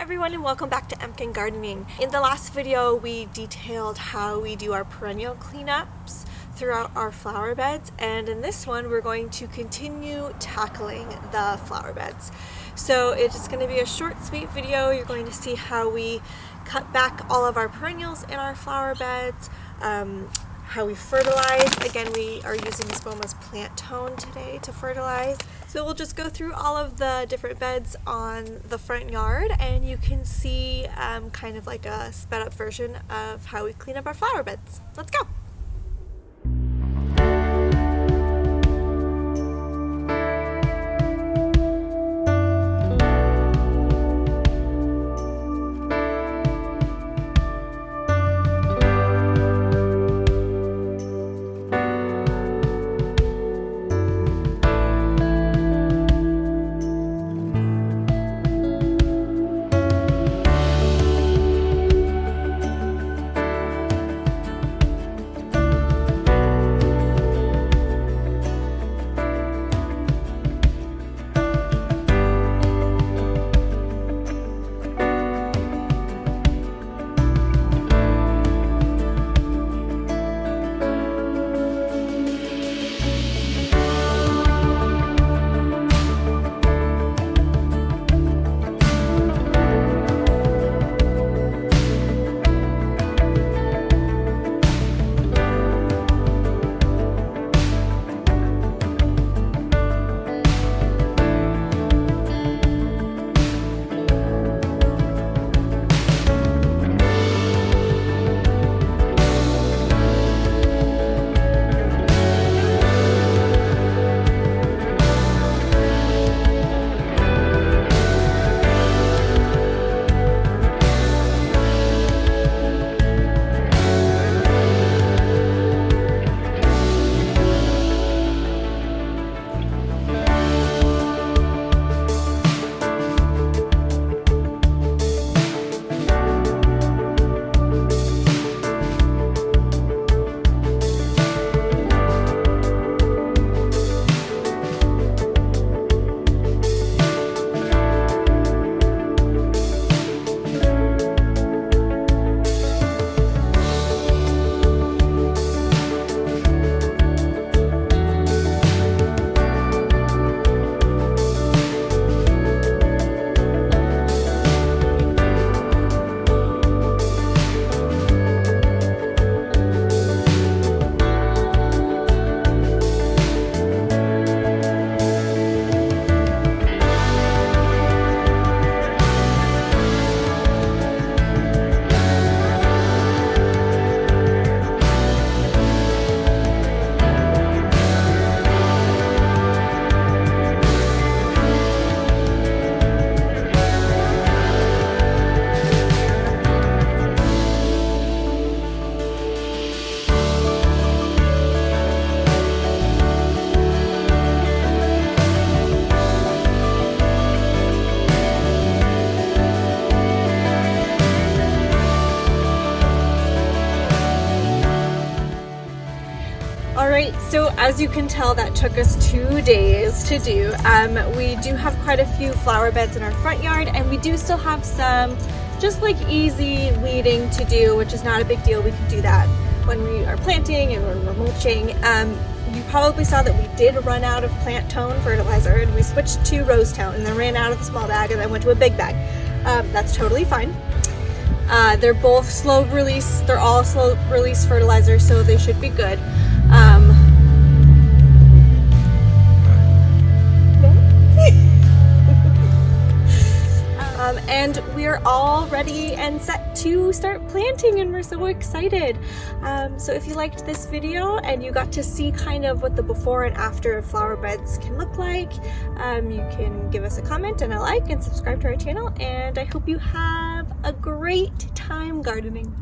everyone and welcome back to Emkin Gardening. In the last video we detailed how we do our perennial cleanups throughout our flower beds, and in this one we're going to continue tackling the flower beds. So it's going to be a short sweet video. You're going to see how we cut back all of our perennials in our flower beds, how we fertilize. Again, we are using Espoma's plant tone today to fertilize. So we'll just go through all of the different beds on the front yard and you can see kind of like a sped up version of how we clean up our flower beds. Let's go! Alright, so as you can tell, that took us 2 days to do. We do have quite a few flower beds in our front yard, and we do still have some just like easy weeding to do, which is not a big deal. We can do that when we are planting and when we're mulching. You probably saw that we did run out of plant tone fertilizer, and we switched to rose tone and then ran out of the small bag and then went to a big bag. That's totally fine. They're both slow release. They're all slow release fertilizer, so they should be good. And we're all ready and set to start planting, and we're so excited. So if you liked this video and you got to see kind of what the before and after of flower beds can look like, you can give us a comment and a like and subscribe to our channel, and I hope you have a great time gardening.